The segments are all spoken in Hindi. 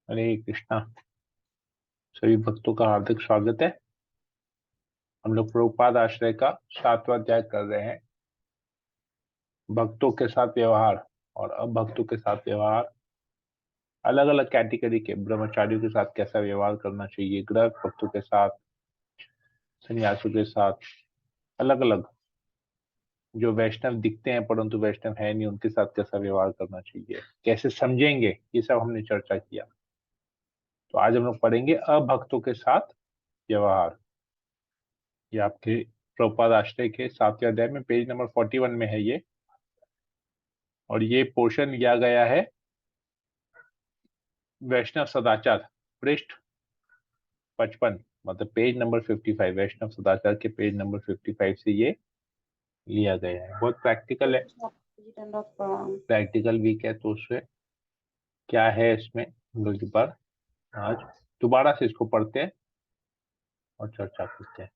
हरे कृष्णा। सभी भक्तों का हार्दिक स्वागत है। हम लोग प्रभुपाद आश्रय का 7वां अध्याय कर रहे हैं, भक्तों के साथ व्यवहार और अभक्तों के साथ व्यवहार। अलग अलग कैटेगरी के ब्रह्मचारियों के साथ कैसा व्यवहार करना चाहिए, गृहस्थ भक्तों के साथ, सन्यासियों के साथ, अलग अलग जो वैष्णव दिखते हैं परंतु वैष्णव है नहीं, उनके साथ कैसा व्यवहार करना चाहिए, कैसे समझेंगे, ये सब हमने चर्चा किया। तो आज हम लोग पढ़ेंगे अभक्तों के साथ व्यवहार। ये आपके प्रभुपाद आश्रय के 7वें अध्याय में पेज नंबर 41 में है ये, और ये पोर्शन लिया गया है वैष्णव सदाचार पृष्ठ 55, मतलब पेज नंबर 55। वैष्णव सदाचार के पेज नंबर 55 से ये लिया गया है। बहुत प्रैक्टिकल है, प्रैक्टिकल वीक है, तो उसमें क्या है, इसमें हम लोग एक बार आज दोबारा से इसको पढ़ते हैं और चर्चा करते हैं।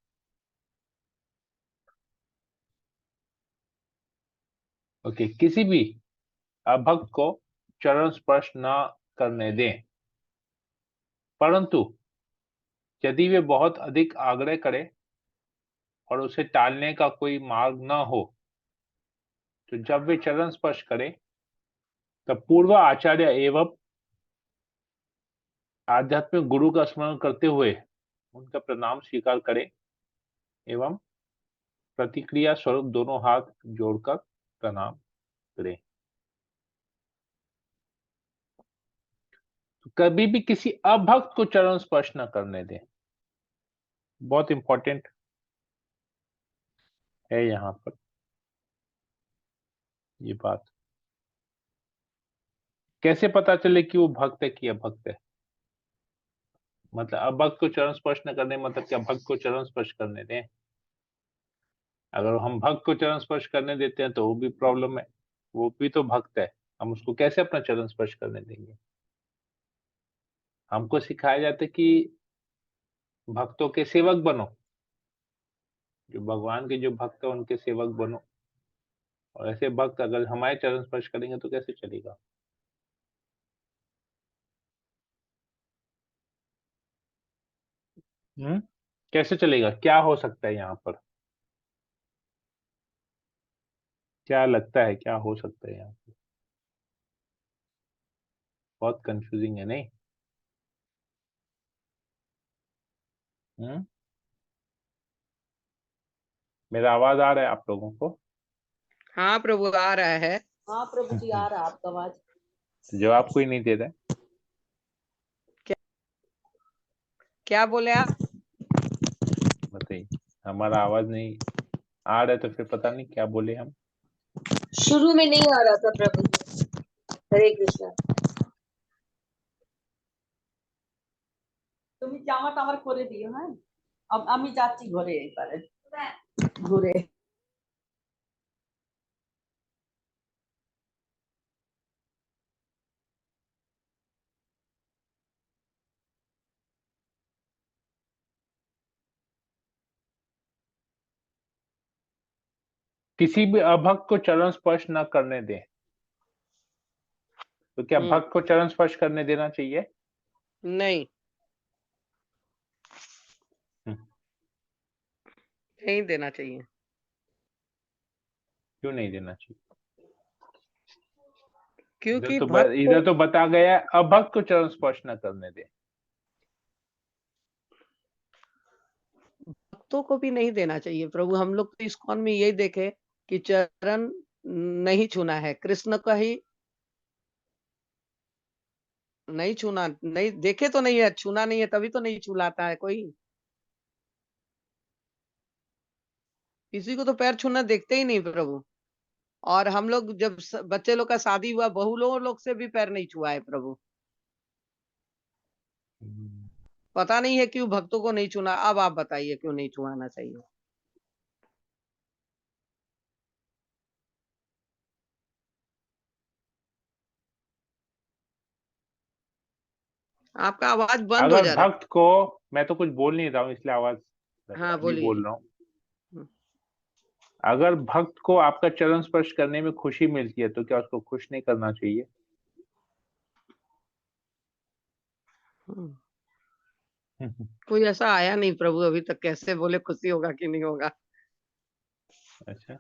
ओके, किसी भी अभक्त को चरण स्पर्श न करने दें, परंतु यदि वे बहुत अधिक आग्रह करे और उसे टालने का कोई मार्ग न हो, तो जब वे चरण स्पर्श करें तब पूर्व आचार्य एवं आध्यात्मिक गुरु का स्मरण करते हुए उनका प्रणाम स्वीकार करें एवं प्रतिक्रिया स्वरूप दोनों हाथ जोड़कर प्रणाम करें। तो कभी भी किसी अभक्त को चरण स्पर्श न करने दें, बहुत इंपॉर्टेंट है यहाँ पर ये बात। कैसे पता चले कि वो भक्त है कि अभक्त है? मतलब अभक्त को चरण स्पर्श न करने मतलब कि अभक्त को चरण स्पर्श करने दें। अगर हम भक्त को चरण स्पर्श करने देते हैं तो वो भी प्रॉब्लम है, वो भी तो भक्त है, हम उसको कैसे अपना चरण स्पर्श करने देंगे? हमको सिखाया जाता है कि भक्तों के सेवक बनो, जो भगवान के जो भक्त है उनके सेवक बनो, और ऐसे भक्त अगर हमारे चरण स्पर्श करेंगे तो कैसे चलेगा? हम्म, कैसे चलेगा? क्या हो सकता है यहाँ पर? क्या लगता है क्या हो सकता है यहाँ पर? बहुत कंफ्यूजिंग है नहीं? हम्म, मेरा आवाज आ रहा है आप लोगों को? हाँ प्रभु आ रहा है। हाँ प्रभु जी आ रहा है आपका आवाज। तो जवाब कोई नहीं दे रहा है। क्या बोले आप? बताइए, हमारा आवाज नहीं आ रहा है तो फिर पता नहीं क्या बोले हम। शुरू में नहीं आ रहा था प्रभु जी। हरे कृष्णा। তুমি জামা টামার করে দিও, হ্যাঁ আমি যাচ্ছি ঘরে এবারে ঘুরে। किसी भी अभक्त को चरण स्पर्श न करने दें, तो क्या भक्त को चरण स्पर्श करने देना चाहिए? नहीं, हम्म, नहीं देना चाहिए। क्यों नहीं देना चाहिए? क्योंकि भक्त इधर तो बता गया है अभक्त को चरण स्पर्श न करने दें। भक्तों को भी नहीं देना चाहिए प्रभु। हम लोग तो इस्कॉन में यही देखे कि चरण नहीं छूना है, कृष्ण का ही नहीं छूना, नहीं देखे तो नहीं है, छूना नहीं है तभी तो नहीं छूलाता है कोई। किसी को तो पैर छूना देखते ही नहीं प्रभु। और हम लोग जब बच्चे लोग का शादी हुआ, बहू लोग से भी पैर नहीं छुआ है प्रभु। पता नहीं है क्यों भक्तों को नहीं छूना। अब आप बताइए क्यों नहीं छुआना चाहिए? आपका आवाज बंद हो अगर जा रहा भक्त को, मैं तो कुछ बोल नहीं रहा हूँ इसलिए आवाज है। हाँ अभी बोलिए। बोल रहा हूँ। अगर भक्त को आपका चरण स्पर्श करने में खुशी मिलती है तो क्या उसको खुश नहीं करना चाहिए? कोई ऐसा आया नहीं प्रभु अभी तक, कैसे बोले खुशी होगा कि नहीं होगा। अच्छा,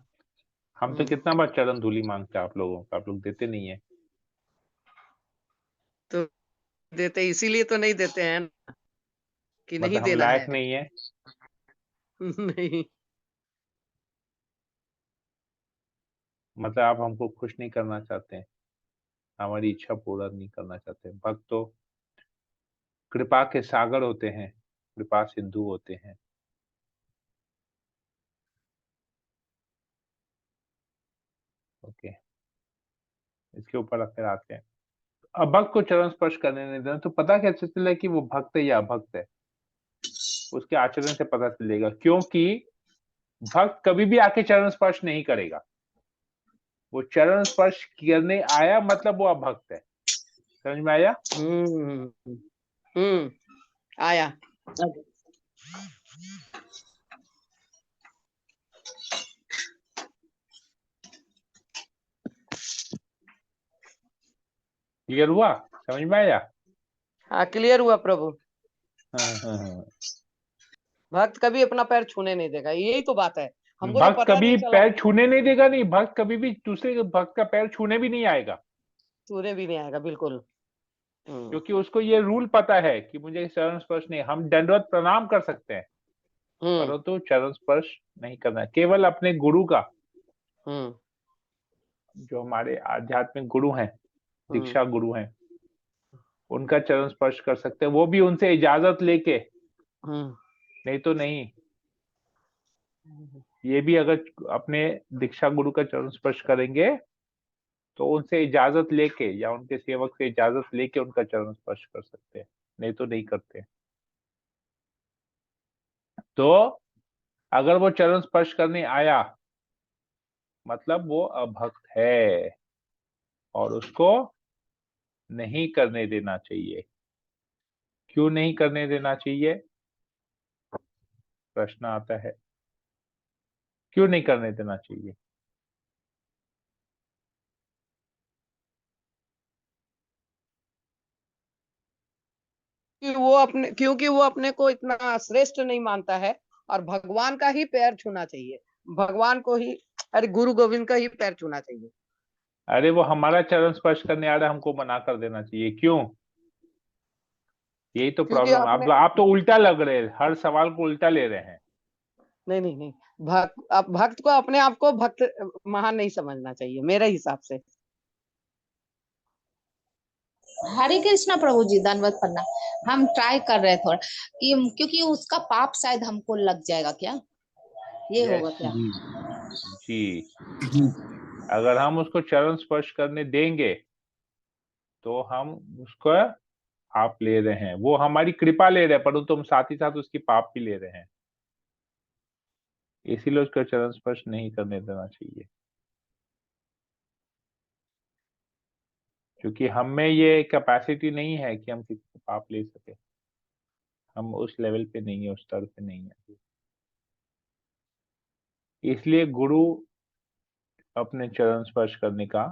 हम तो कितना बार चरण धूली मांगते हैं आप लोगों को, आप लोग देते नहीं है। तो देते इसीलिए तो नहीं देते हैं ना, कि नहीं मतलब हम देना लायक है। नहीं है। नहीं। मतलब आप हमको खुश नहीं करना चाहते हैं, हमारी इच्छा पूरा नहीं करना चाहते। भक्त तो कृपा के सागर होते हैं, कृपा सिंधु होते हैं। ओके, इसके ऊपर फिर आते हैं। अब भक्त को चरण स्पर्श करने नहीं देना, तो पता कैसे चले कि वो भक्त है या अभक्त है? उसके आचरण से पता चलेगा, क्योंकि भक्त कभी भी आके चरण स्पर्श नहीं करेगा। वो चरण स्पर्श करने आया मतलब वो अभक्त है। समझ में आया? आया। क्लियर हुआ? समझ में आया? हाँ, क्लियर हुआ प्रभु। हाँ। भक्त कभी अपना पैर छूने नहीं देगा, यही तो बात है। हमको तो भक्त पता कभी नहीं चला। पैर छूने नहीं देगा, नहीं, भक्त कभी भी दूसरे भक्त का पैर छूने भी नहीं आएगा, छूने भी नहीं आएगा, बिल्कुल। क्योंकि उसको ये रूल पता है कि मुझे चरण स्पर्श नहीं। हम दंडवत प्रणाम कर सकते हैं, परंतु चरण स्पर्श नहीं करना है। केवल अपने गुरु का, जो हमारे आध्यात्मिक गुरु हैं, दीक्षा गुरु हैं, उनका चरण स्पर्श कर सकते हैं, वो भी उनसे इजाजत लेके, नहीं तो नहीं। ये भी अगर अपने दीक्षा गुरु का चरण स्पर्श करेंगे तो उनसे इजाजत लेके या उनके सेवक से इजाजत लेके उनका चरण स्पर्श कर सकते हैं, नहीं तो नहीं करते। तो अगर वो चरण स्पर्श करने आया मतलब वो अभक्त है और उसको नहीं करने देना चाहिए। क्यों नहीं करने देना चाहिए? प्रश्न आता है, क्यों नहीं करने देना चाहिए? क्योंकि वो अपने को इतना श्रेष्ठ नहीं मानता है, और भगवान का ही पैर छूना चाहिए। भगवान को ही, अरे गुरु गोविंद का ही पैर छूना चाहिए। अरे वो हमारा चरण स्पर्श करने आ रहा है, हमको मना कर देना चाहिए, क्यों? यही तो क्योंकि प्रॉब्लम। आपने, आप तो उल्टा लग रहे हैं, हर सवाल को उल्टा ले रहे हैं। नहीं, भक्त को अपने आप को भक्त महान नहीं समझना चाहिए मेरे हिसाब से। हरे कृष्णा प्रभु जी, दंडवत प्रणाम। हम ट्राई कर रहे थोड़ा कि क्योंकि उसका पाप शायद हमको लग जाएगा क्या, ये होगा यस क्या? जी, अगर हम उसको चरण स्पर्श करने देंगे तो हम उसका पाप ले रहे हैं। वो हमारी कृपा ले रहे हैं, परंतु हम साथ ही साथ उसकी पाप भी ले रहे हैं। इसीलिए उसका चरण स्पर्श नहीं करने देना चाहिए, क्योंकि हम में ये कैपेसिटी नहीं है कि हम किसी को पाप ले सके। हम उस लेवल पे नहीं है, उस स्तर पे नहीं है। इसलिए गुरु अपने चरण स्पर्श करने का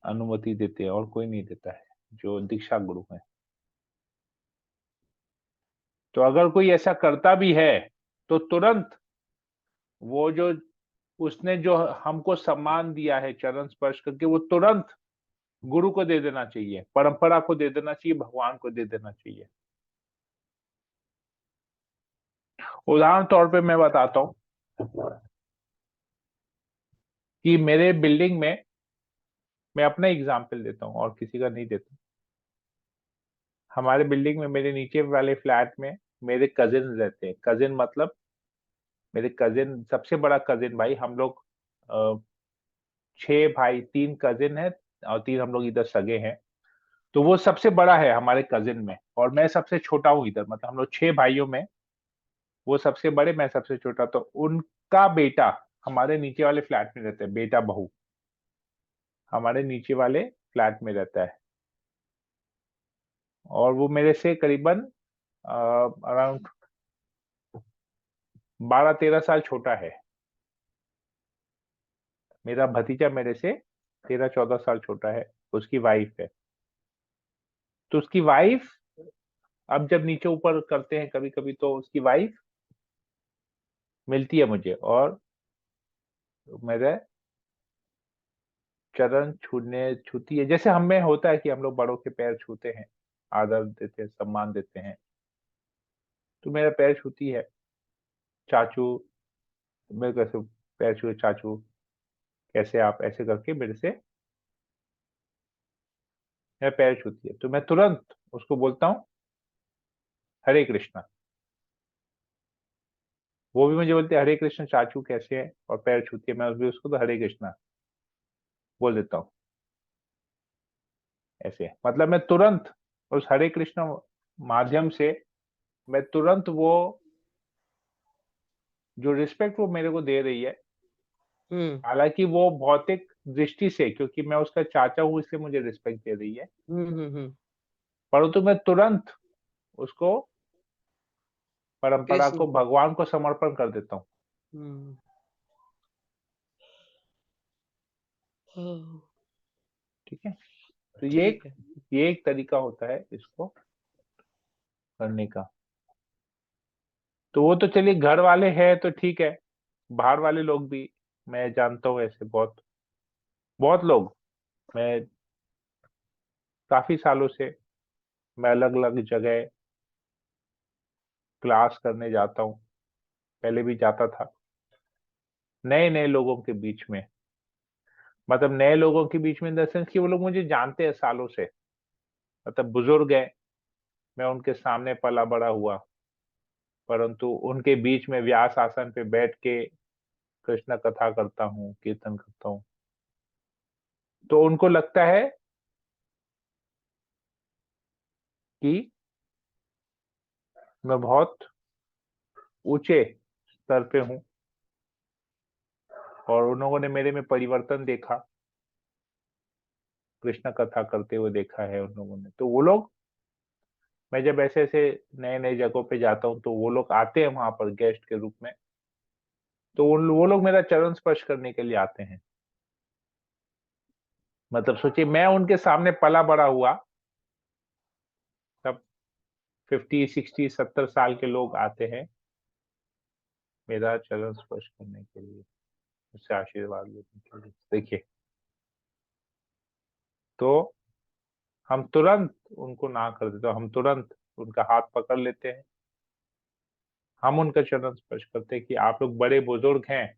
अनुमति देते हैं और कोई नहीं देता है, जो दीक्षा गुरु है। तो अगर कोई ऐसा करता भी है तो तुरंत वो जो उसने जो हमको सम्मान दिया है चरण स्पर्श करके, वो तुरंत गुरु को दे देना चाहिए, परंपरा को दे देना चाहिए, भगवान को दे देना चाहिए। उदाहरण तौर पे मैं बताता हूं कि मेरे बिल्डिंग में, मैं अपना एग्जाम्पल देता हूं और किसी का नहीं देता। हमारे बिल्डिंग में, मेरे नीचे वाले फ्लैट में मेरे कजिन रहते हैं। कजिन मतलब मेरे कजिन, सबसे बड़ा कजिन भाई। हम लोग 6 भाई, 3 कजिन है और 3 हम लोग इधर सगे हैं। तो वो सबसे बड़ा है हमारे कजिन में, और मैं सबसे छोटा हूँ इधर। मतलब हम लोग 6 भाइयों में वो सबसे बड़े, मैं सबसे छोटा। तो उनका बेटा हमारे नीचे वाले फ्लैट में रहता है, बेटा बहू हमारे नीचे वाले फ्लैट में रहता है। और वो मेरे से करीबन अराउंड 12-13 साल छोटा है। मेरा भतीजा मेरे से 13-14 साल छोटा है, उसकी वाइफ है। तो उसकी वाइफ, अब जब नीचे ऊपर करते हैं कभी कभी, तो उसकी वाइफ मिलती है मुझे और मेरे चरण छूती है। जैसे हम में होता है कि हम लोग बड़ों के पैर छूते हैं, आदर देते हैं, सम्मान देते हैं, तो मेरा पैर छूती है। चाचू, मेरे कैसे पैर छुए, चाचू कैसे आप, ऐसे करके मेरे से मेरा पैर छूती है, तो मैं तुरंत उसको बोलता हूँ हरे कृष्णा। वो भी मुझे बोलते हैं हरे कृष्ण चाचू कैसे है, और पैर छूती है, मैं भी उसको तो हरे कृष्णा बोल देता हूँ। ऐसे मतलब मैं तुरंत उस हरे कृष्ण माध्यम से मैं तुरंत वो जो रिस्पेक्ट वो मेरे को दे रही है, हम्म हालांकि वो भौतिक दृष्टि से, क्योंकि मैं उसका चाचा हूँ इसलिए मुझे रिस्पेक्ट दे रही है, हम्म। परंतु मैं तुरंत उसको, परंपरा कृष्ण। को, भगवान को समर्पण कर देता हूँ। हम्म। हाँ, ठीक है, तो ठीक है। ये एक तरीका होता है इसको करने का। तो वो तो चलिए घर वाले हैं तो ठीक है, बाहर वाले लोग भी मैं जानता हूँ ऐसे बहुत बहुत लोग। मैं काफी सालों से मैं अलग अलग जगह क्लास करने जाता हूँ, पहले भी जाता था, नए नए लोगों के बीच में, मतलब नए लोगों के बीच में इन द सेंस कि वो लोग मुझे जानते हैं सालों से, मतलब बुजुर्ग है, मैं उनके सामने पला बड़ा हुआ, परंतु उनके बीच में व्यास आसन पे बैठ के कृष्ण कथा करता हूँ, कीर्तन करता हूँ, तो उनको लगता है कि मैं बहुत ऊंचे स्तर पे हूँ, और उन लोगों ने मेरे में परिवर्तन देखा, कृष्ण कथा करते हुए देखा है उन लोगों ने, तो वो लोग, मैं जब ऐसे ऐसे नए नए जगहों पे जाता हूँ तो वो लोग आते हैं वहां पर गेस्ट के रूप में, तो वो लोग मेरा चरण स्पर्श करने के लिए आते हैं। मतलब सोचिए मैं उनके सामने पला बड़ा हुआ, तब 50 60 70 साल के लोग आते हैं मेरा चरण स्पर्श करने के लिए, मुझसे आशीर्वाद लेने के लिए। देखिए, तो हम तुरंत उनको ना कर देते, तो हम तुरंत उनका हाथ पकड़ लेते हैं, हम उनका चरण स्पर्श करते हैं कि आप लोग बड़े बुजुर्ग हैं,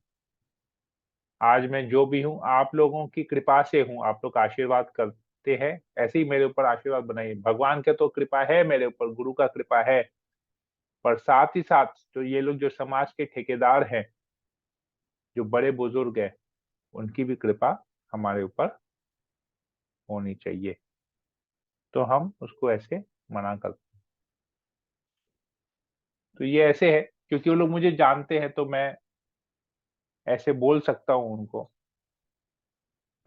आज मैं जो भी हूँ आप लोगों की कृपा से हूँ, आप लोग आशीर्वाद करते हैं, ऐसे ही मेरे ऊपर आशीर्वाद बनाइए। भगवान का तो कृपा है मेरे ऊपर, गुरु का कृपा है, पर साथ ही साथ जो ये लोग जो समाज के ठेकेदार हैं, जो बड़े बुजुर्ग हैं, उनकी भी कृपा हमारे ऊपर होनी चाहिए। तो हम उसको ऐसे मना करते हैं। तो ये ऐसे है क्योंकि वो लोग मुझे जानते हैं, तो मैं ऐसे बोल सकता हूँ उनको।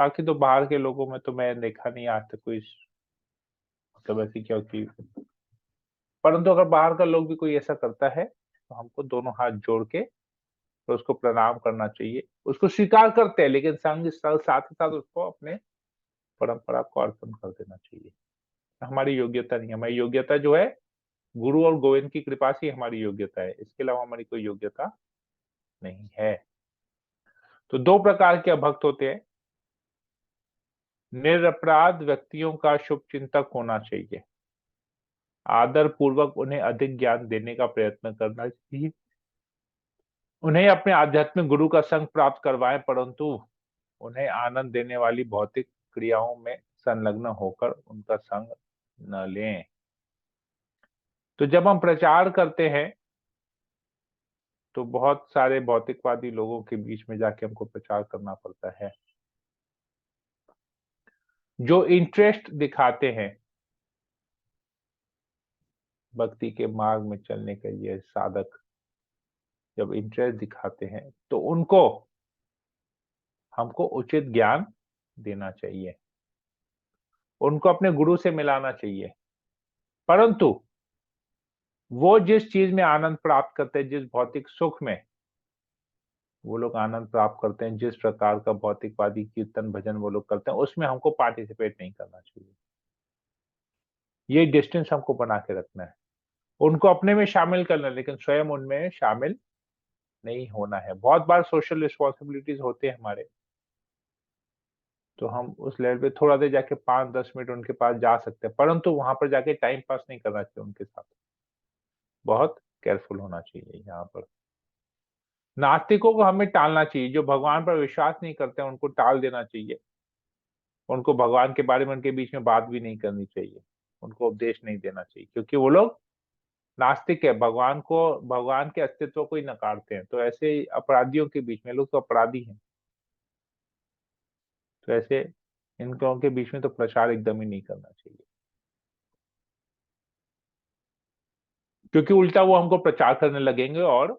बाकी तो बाहर के लोगों में तो मैं देखा नहीं आज तक कोई मतलब ऐसी, क्योंकि परंतु अगर बाहर का लोग भी कोई ऐसा करता है तो हमको दोनों हाथ जोड़ के तो उसको प्रणाम करना चाहिए। उसको स्वीकार करते हैं, लेकिन संग साथ ही साथ उसको अपने परंपरा को अर्पण कर देना चाहिए। हमारी योग्यता नहीं, हमारी योग्यता जो है गुरु और गोविंद की कृपा से ही हमारी योग्यता है, इसके अलावा हमारी कोई योग्यता नहीं है। तो दो प्रकार के भक्त होते हैं। निरपराध व्यक्तियों का शुभ चिंतक होना चाहिए, आदर पूर्वक उन्हें अधिक ज्ञान देने का प्रयत्न करना चाहिए, उन्हें अपने आध्यात्मिक गुरु का संग प्राप्त करवाएं, परंतु उन्हें आनंद देने वाली भौतिक क्रियाओं में संलग्न होकर उनका संग न लें। तो जब हम प्रचार करते हैं तो बहुत सारे भौतिकवादी लोगों के बीच में जाके हमको प्रचार करना पड़ता है, जो इंटरेस्ट दिखाते हैं भक्ति के मार्ग में चलने के लिए, साधक जब इंटरेस्ट दिखाते हैं तो उनको हमको उचित ज्ञान देना चाहिए, उनको अपने गुरु से मिलाना चाहिए। परंतु वो जिस चीज में आनंद प्राप्त करते हैं, जिस भौतिक सुख में वो लोग आनंद प्राप्त करते हैं, जिस प्रकार का भौतिकवादी कीर्तन भजन वो लोग करते हैं, उसमें हमको पार्टिसिपेट नहीं करना चाहिए। ये डिस्टेंस हमको बना के रखना है। उनको अपने में शामिल करना है, लेकिन स्वयं उनमें शामिल नहीं होना है। बहुत बार सोशल रिस्पॉन्सिबिलिटीज होते हैं हमारे, तो हम उस लेवल पे थोड़ा देर जाके 5-10 मिनट उनके पास जा सकते हैं, परंतु वहां पर जाके टाइम पास नहीं करना चाहिए उनके साथ। बहुत केयरफुल होना चाहिए यहाँ पर। नास्तिकों को हमें टालना चाहिए, जो भगवान पर विश्वास नहीं करते हैं उनको टाल देना चाहिए। उनको भगवान के बारे में उनके बीच में बात भी नहीं करनी चाहिए, उनको उपदेश नहीं देना चाहिए, क्योंकि वो लोग नास्तिक है, भगवान के अस्तित्व को ही नकारते हैं। तो ऐसे अपराधियों के बीच में, लोग तो अपराधी हैं, तो ऐसे इन लोगों के बीच में तो प्रचार एकदम ही नहीं करना चाहिए, क्योंकि उल्टा वो हमको प्रचार करने लगेंगे और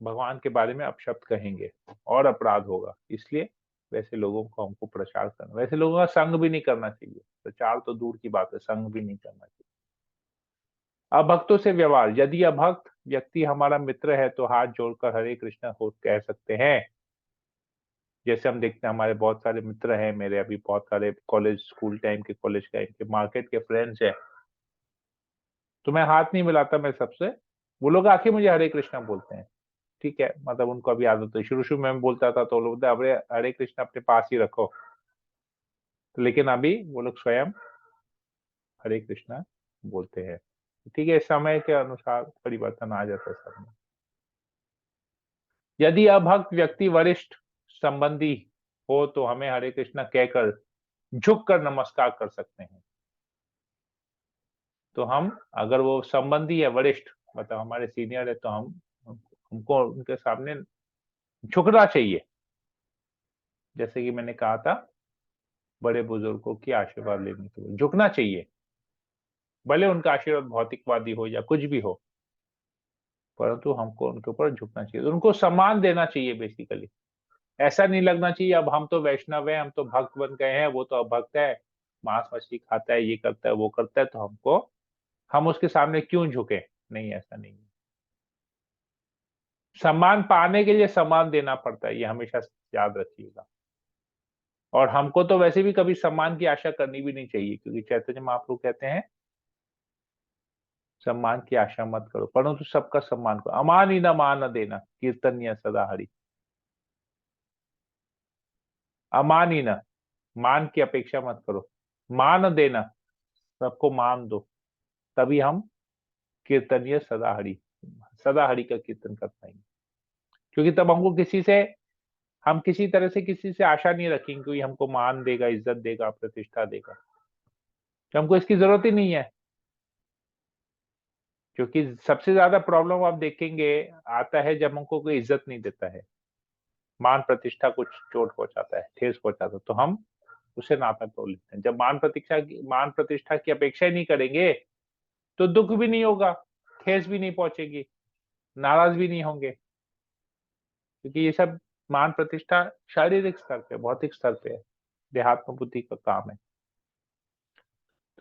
भगवान के बारे में अपशब्द कहेंगे और अपराध होगा। इसलिए वैसे लोगों को हमको प्रचार करना, वैसे लोगों का संग भी नहीं करना चाहिए। प्रचार तो दूर की बात है, संग भी नहीं करना चाहिए। अभक्तों से व्यवहार। यदि अभक्त व्यक्ति हमारा मित्र है तो हाथ जोड़कर हरे कृष्णा हो कह सकते हैं। जैसे हम देखते हैं हमारे बहुत सारे मित्र हैं, मेरे अभी बहुत सारे कॉलेज स्कूल टाइम के, कॉलेज टाइम के, मार्केट के फ्रेंड्स हैं, तो मैं हाथ नहीं मिलाता मैं सबसे, वो लोग आके मुझे हरे कृष्णा बोलते हैं। ठीक है, मतलब उनको अभी आदत है। शुरू शुरू में मैं बोलता था तो लोग बोलते अरे हरे कृष्णा अपने पास ही रखो, तो लेकिन अभी वो लोग स्वयं हरे कृष्णा बोलते हैं। ठीक है, समय के अनुसार परिवर्तन आ जाता है सब में। यदि अभक्त व्यक्ति वरिष्ठ संबंधी हो तो हमें हरे कृष्णा कहकर झुककर नमस्कार कर सकते हैं। तो हम, अगर वो संबंधी है, वरिष्ठ मतलब हमारे सीनियर है, तो हमको उनके सामने झुकना चाहिए। जैसे कि मैंने कहा था, बड़े बुजुर्गों की आशीर्वाद लेने के लिए झुकना चाहिए, भले उनका आशीर्वाद भौतिकवादी हो या कुछ भी हो, परंतु हमको उनके ऊपर झुकना चाहिए, उनको सम्मान देना चाहिए बेसिकली। ऐसा नहीं लगना चाहिए अब हम तो वैष्णव है, हम तो भक्त बन गए हैं, वो तो अभक्त है, मांस मछली खाता है, ये करता है वो करता है, तो हम उसके सामने क्यों झुके। नहीं, ऐसा नहीं है। सम्मान पाने के लिए सम्मान देना पड़ता है, ये हमेशा याद रखिएगा। और हमको तो वैसे भी कभी सम्मान की आशा करनी भी नहीं चाहिए, क्योंकि चैतन्य महाप्रभु कहते हैं सम्मान की आशा मत करो, परंतु सबका सम्मान करो। अमान ही न मान देना, कीर्तन्य सदा हरि। अमान ही न, मान की अपेक्षा मत करो, मान देना, सबको मान दो, तभी हम कीर्तनीय सदा हरि, सदा हरि का कीर्तन कर पाएंगे। क्योंकि तब हम किसी तरह से किसी से आशा नहीं रखेंगे कोई हमको मान देगा, इज्जत देगा, प्रतिष्ठा देगा, तो हमको इसकी जरूरत ही नहीं है। क्योंकि सबसे ज्यादा प्रॉब्लम आप देखेंगे आता है जब हमको कोई इज्जत नहीं देता है, मान प्रतिष्ठा कुछ चोट पहुंचाता है, ठेस पहुंचाता है, तो हम उसे नाता तोड़ लेते हैं। जब मान प्रतिष्ठा की अपेक्षा ही नहीं करेंगे तो दुख भी नहीं होगा, ठेस भी नहीं पहुंचेगी, नाराज भी नहीं होंगे, क्योंकि ये सब मान प्रतिष्ठा शारीरिक स्तर पे, भौतिक स्तर पे है, देहात्म बुद्धि का काम है।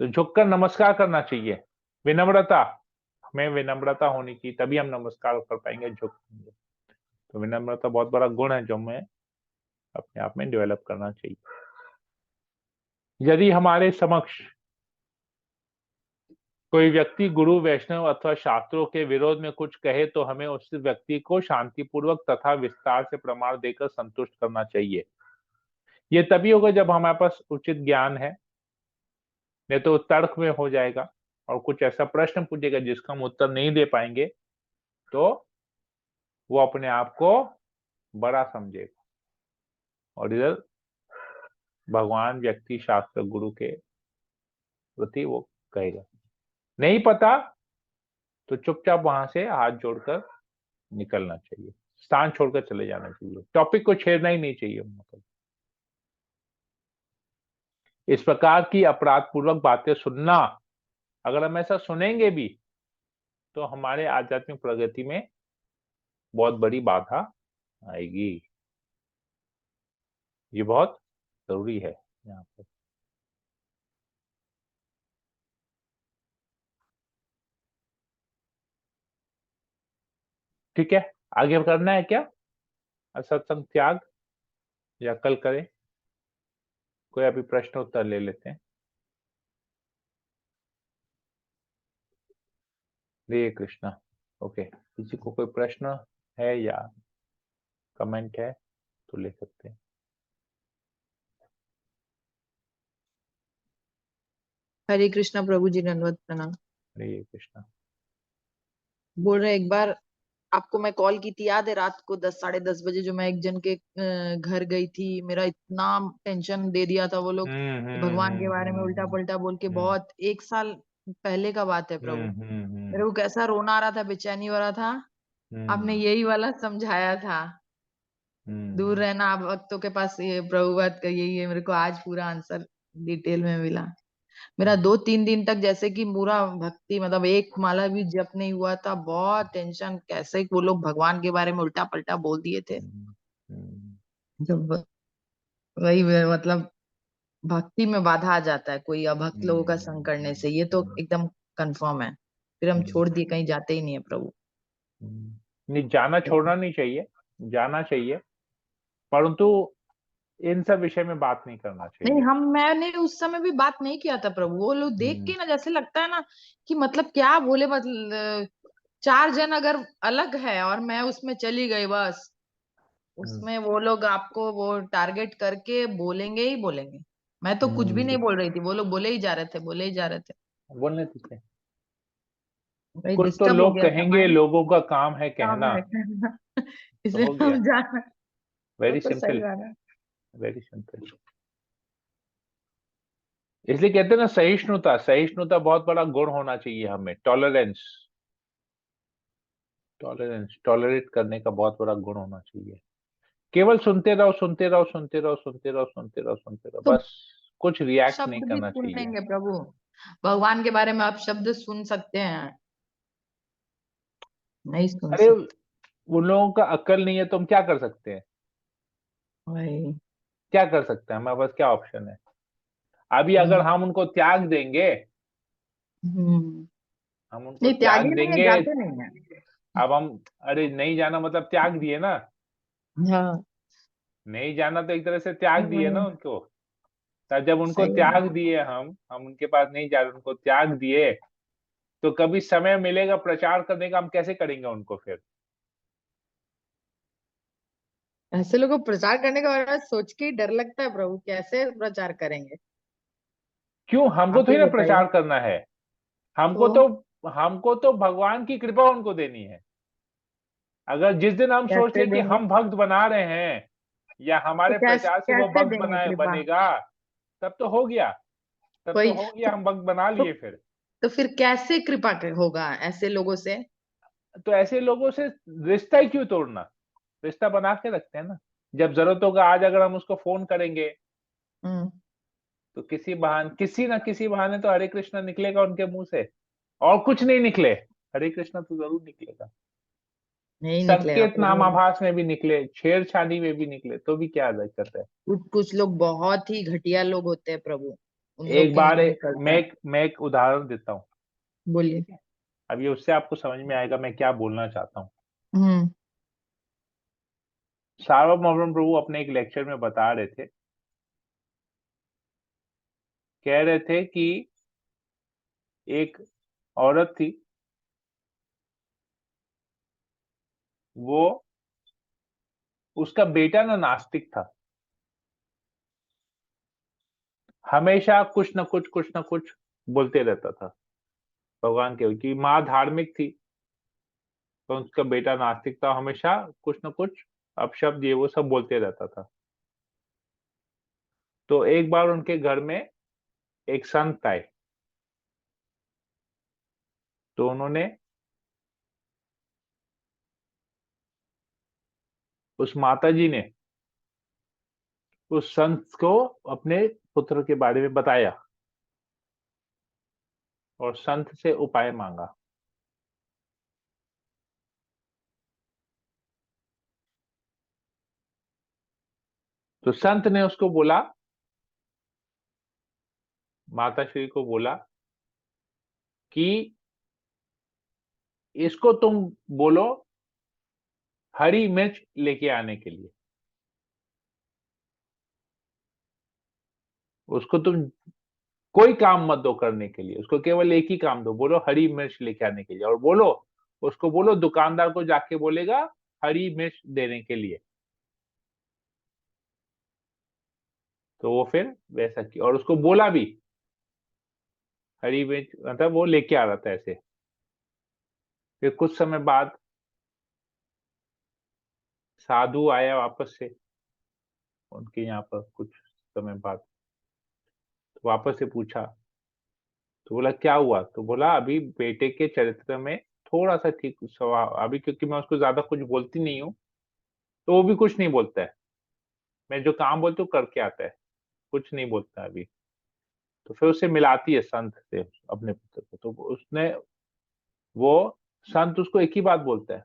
तो झुककर नमस्कार करना चाहिए। विनम्रता, हमें विनम्रता होनी चाहिए, तभी हम नमस्कार कर पाएंगे, झुकेंगे। तो विनम्रता बहुत बड़ा गुण है जो हमें अपने आप में डेवलप करना चाहिए। यदि हमारे समक्ष कोई व्यक्ति गुरु, वैष्णव अथवा शास्त्रों के विरोध में कुछ कहे तो हमें उस व्यक्ति को शांतिपूर्वक तथा विस्तार से प्रमाण देकर संतुष्ट करना चाहिए। ये तभी होगा जब हमारे पास उचित ज्ञान है, नहीं तो तर्क में हो जाएगा और कुछ ऐसा प्रश्न पूछेगा जिसका हम उत्तर नहीं दे पाएंगे, तो वो अपने आप को बड़ा समझेगा और इधर भगवान, व्यक्ति, शास्त्र, गुरु के प्रति वो कहेगा। नहीं पता तो चुपचाप वहां से हाथ जोड़कर निकलना चाहिए, स्थान छोड़कर चले जाना चाहिए, टॉपिक को छेड़ना ही नहीं चाहिए। मतलब इस प्रकार की अपराध पूर्वक बातें सुनना, अगर हम ऐसा सुनेंगे भी तो हमारे आध्यात्मिक प्रगति में बहुत बड़ी बाधा आएगी। ये बहुत जरूरी है यहाँ पर। ठीक है, आगे करना है क्या, असत्संग त्याग, या कल करें? कोई अभी प्रश्न उत्तर ले लेते हैं। हरे कृष्णा। ओके, किसी को कोई प्रश्न है या कमेंट है तो ले सकते हैं। हरे कृष्णा प्रभु जी, दंडवत प्रणाम। हरे कृष्णा। बोल रहे एक बार आपको मैं कॉल की थी, याद है रात को 10 साढ़े 10 बजे जो मैं एक जन के घर गई थी, मेरा इतना टेंशन दे दिया था वो लोग भगवान के बारे में उल्टा पलटा बोल के। बहुत 1 साल पहले का बात है प्रभु। मेरे को कैसा रोना आ रहा था, बेचैनी हो रहा था। आपने यही वाला समझाया था, दूर रहना आप भक्तों के पास, ये प्रभु बात का यही है। मेरे को आज पूरा आंसर डिटेल में मिला। मेरा 2-3 दिन तक जैसे कि पूरा भक्ति, मतलब एक माला भी जप नहीं हुआ था। बहुत टेंशन, कैसे वो लोग भगवान के बारे में उल्टा पलटा बोल दिए थे। जब वही मतलब भक्ति में बाधा आ जाता है कोई अभक्त लोगों का संग करने से, ये तो एकदम कंफर्म है। फिर हम छोड़ दिए, कहीं जाते ही नहीं है प्रभु। नहीं, जाना छोड़ना नहीं चाहिए, जाना चाहिए, परंतु इन सब विषय में बात नहीं करना नहीं, चाहिए। मैंने उस समय भी बात नहीं किया था प्रभु। वो लोग देख के ना जैसे लगता है ना कि मतलब क्या बोले, मतलब 4 जन अगर अलग है और मैं उसमें चली गई, बस उसमें वो लोग आपको वो टारगेट करके बोलेंगे ही बोलेंगे। मैं तो कुछ भी नहीं बोल रही थी, वो लोग बोले ही जा रहे थे, बोले ही जा रहे थे। बोलने दीजिए, भाई कुछ तो डिस्टर्ब हो लोग गया था कहेंगे, माइंड, लोगों का काम है काम कहना, है तो इसलिए हो गया। हम जाना। वेरी तो सही सिंपल, बात है। Very simple. इसलिए कहते हैं ना, सहिष्णुता, सहिष्णुता बहुत बड़ा गुण होना चाहिए हमें। टॉलरेंस, टॉलरेंस, टॉलरेट करने का बहुत बड़ा गुण होना चाहिए। केवल सुनते रहो, सुनते रहो, सुनते रहो, सुनते रहो, सुनते रहो, सुनते रहो, तो बस कुछ रिएक्ट नहीं शब्द भी करना सुन चाहिए। लेंगे प्रभु, भगवान के बारे में आप शब्द सुन सकते हैं, नहीं सुन अरे, सकते। उन लोगों का अक्ल नहीं है तो हम क्या कर सकते हैं? वही। क्या कर सकते हैं? हमारे पास क्या ऑप्शन है? अभी अगर हम उनको त्याग देंगे, हम्म। हम उनको नहीं, त्यागी त्याग नहीं है, देंगे, जाते नहीं है। अब हम, अरे नहीं जाना मतलब त्याग दिए ना, हाँ। नहीं जाना तो एक तरह से त्याग दिए ना वही, उनको। तब जब उनको सही है। त्याग दिए, हम उनके पास नहीं जा रहे, उनको त्याग दिए, तो कभी समय मिलेगा प्रचार करने का, हम कैसे करेंगे उनको फिर? ऐसे लोगों को प्रचार करने के बारे में सोच के ही डर लगता है प्रभु, कैसे प्रचार करेंगे। क्यों? हमको आप थोड़ी ही ना बताइए। प्रचार करना है, हमको तो तो हमको तो भगवान की कृपा उनको देनी है। अगर जिस दिन हम सोच कैसे लें कि देंगे? हम भक्त बना रहे हैं, या तो हमारे कैसे प्रचार से वो कैसे भक्त देंगे कृपा? बनेगा, तब तो हो गया, तब तो कोई हो गया, हम भक्त बना तो, लिए फिर। तो फिर कैसे कृपा होगा ऐसे लोगों से? तो ऐसे लोगों से रिश्ता ही क्यों तोड़ना? रिश्ता बना के रखते हैं ना। जब जरूरत होगा, आज अगर हम उसको फोन करेंगे, हम्म। तो किसी ना किसी बहाने तो हरे कृष्णा निकलेगा उनके मुंह से, और कुछ नहीं निकले, हरे कृष्णा तो जरूर निकलेगा। नहीं निकलेगा संकेत प्रभु। नामाभास में भी निकले, छेड़छाड़ी में भी निकले, तो भी क्या दिक्कत है? कुछ कुछ लोग बहुत ही घटिया लोग होते हैं प्रभु, उन लोग एक के बार नहीं निकलता है। मैं एक उदाहरण देता हूँ, बोलिए। अब ये उससे आपको समझ में आएगा मैं क्या बोलना चाहता हूँ। हम्म। सार्वभौम प्रभु अपने एक लेक्चर में बता रहे थे, कह रहे थे कि एक औरत थी, वो, उसका बेटा ना नास्तिक था, हमेशा कुछ ना कुछ बोलते रहता था भगवान के, कि माँ धार्मिक थी, तो उसका बेटा नास्तिक था, हमेशा कुछ ना कुछ अपशब्द ये वो सब बोलते रहता था। तो एक बार उनके घर में एक संत आए, तो उन्होंने उस माता जी ने उस संत को अपने पुत्र के बारे में बताया और संत से उपाय मांगा। तो संत ने उसको बोला, माता श्री को बोला कि इसको तुम बोलो हरी मिर्च लेके आने के लिए, उसको तुम कोई काम मत दो करने के लिए, उसको केवल एक ही काम दो, बोलो हरी मिर्च लेके आने के लिए, और बोलो उसको, बोलो दुकानदार को जाके बोलेगा हरी मिर्च देने के लिए। तो वो फिर वैसा किया और उसको बोला भी हरी मिर्च, मतलब वो लेके आ रहा था ऐसे। फिर कुछ समय बाद साधु आया वापस से उनके यहाँ पर, कुछ समय बाद तो वापस से पूछा, तो बोला क्या हुआ, तो बोला अभी बेटे के चरित्र में थोड़ा सा ठीक स्वभाव, अभी क्योंकि मैं उसको ज्यादा कुछ बोलती नहीं हूँ, तो वो भी कुछ नहीं बोलता है, मैं जो काम बोलती हूँ करके आता है, कुछ नहीं बोलता अभी। तो फिर उसे मिलाती है संत से अपने पुत्र को, तो उसने, वो संत उसको एक ही बात बोलता है,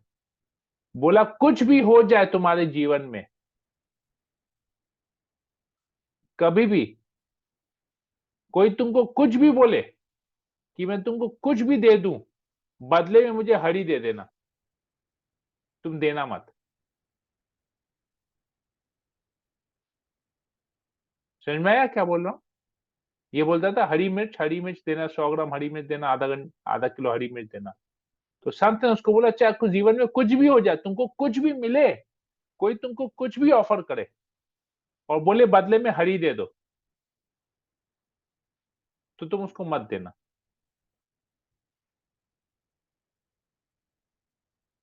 बोला कुछ भी हो जाए तुम्हारे जीवन में, कभी भी कोई तुमको कुछ भी बोले कि मैं तुमको कुछ भी दे दूं, बदले में मुझे हरी दे देना, तुम देना मत। समझ में आया क्या बोल रहा हूं? ये बोलता था हरी मिर्च देना, 100 ग्राम हरी मिर्च देना, आधा किलो हरी मिर्च देना। तो संत ने उसको बोला चाहे आपको जीवन में कुछ भी हो जाए, तुमको कुछ भी मिले, कोई तुमको कुछ भी ऑफर करे और बोले बदले में हरी दे दो, तो तुम उसको मत देना।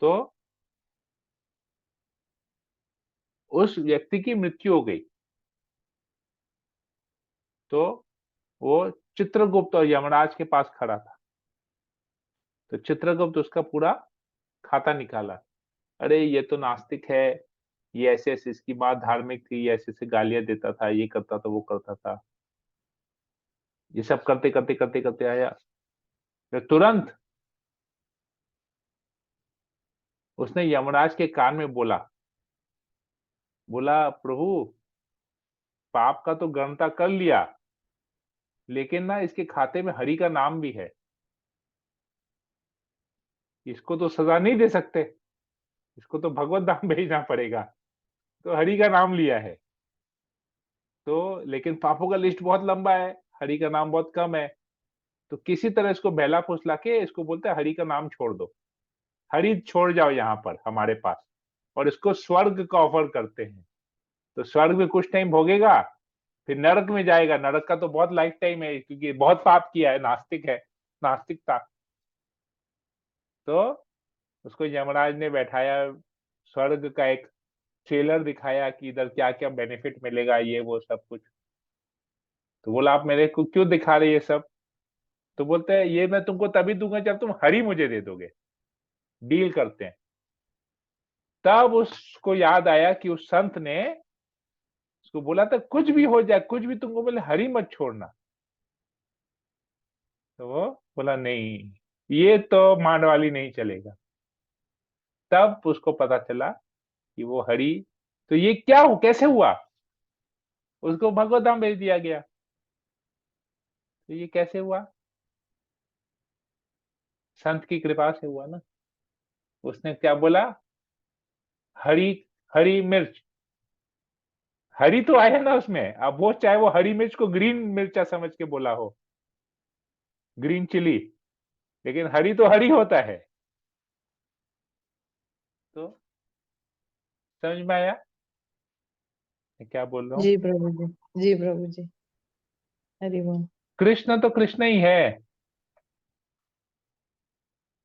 तो उस व्यक्ति की मृत्यु हो गई, तो वो चित्रगुप्त और यमराज के पास खड़ा था, तो चित्रगुप्त उसका पूरा खाता निकाला, अरे ये तो नास्तिक है, ये ऐसे ऐसे इसकी बात धार्मिक थी, ये ऐसे ऐसे गालियां देता था, ये करता था वो करता था, ये सब करते करते करते करते आया, फिर तुरंत उसने यमराज के कान में बोला, बोला प्रभु पाप का तो गणना कर लिया, लेकिन ना इसके खाते में हरि का नाम भी है, इसको तो सजा नहीं दे सकते, इसको तो भगवत धाम भेजना पड़ेगा, तो हरि का नाम लिया है, तो लेकिन पापों का लिस्ट बहुत लंबा है, हरि का नाम बहुत कम है, तो किसी तरह इसको बहला फुसला के इसको बोलते हैं हरि का नाम छोड़ दो, हरि छोड़ जाओ यहाँ पर हमारे पास, और इसको स्वर्ग का ऑफर करते हैं, तो स्वर्ग में कुछ टाइम भोगेगा, फिर नरक में जाएगा, नरक का तो बहुत लाइफ टाइम है, क्योंकि बहुत पाप किया है, नास्तिक है, नास्तिक था। तो उसको यमराज ने बैठाया, स्वर्ग का एक ट्रेलर दिखाया कि इधर क्या क्या बेनिफिट मिलेगा, ये वो सब कुछ। तो बोला आप मेरे को क्यों दिखा रहे ये सब, तो बोलते हैं ये मैं तुमको तभी दूंगा जब तुम हरी मुझे दे दोगे, डील करते हैं। तब उसको याद आया कि उस संत ने उसको बोला था कुछ भी हो जाए, कुछ भी तुमको बोले हरी मत छोड़ना, तो वो बोला नहीं, ये तो मान वाली नहीं चलेगा। तब उसको पता चला कि वो हरि, तो ये क्या हो, कैसे हुआ, उसको भगवत धाम भेज दिया गया, तो ये कैसे हुआ, संत की कृपा से हुआ ना। उसने क्या बोला, हरी, हरी मिर्च, हरी तो आया ना उसमें, अब वो चाहे वो हरी मिर्च को ग्रीन मिर्चा समझ के बोला हो, ग्रीन चिली, लेकिन हरी तो हरी होता है। तो समझ में आया मैं क्या बोल रहा हूँ? जी प्रभु जी, जी प्रभु जी, हरि बोल। कृष्ण तो कृष्ण ही है,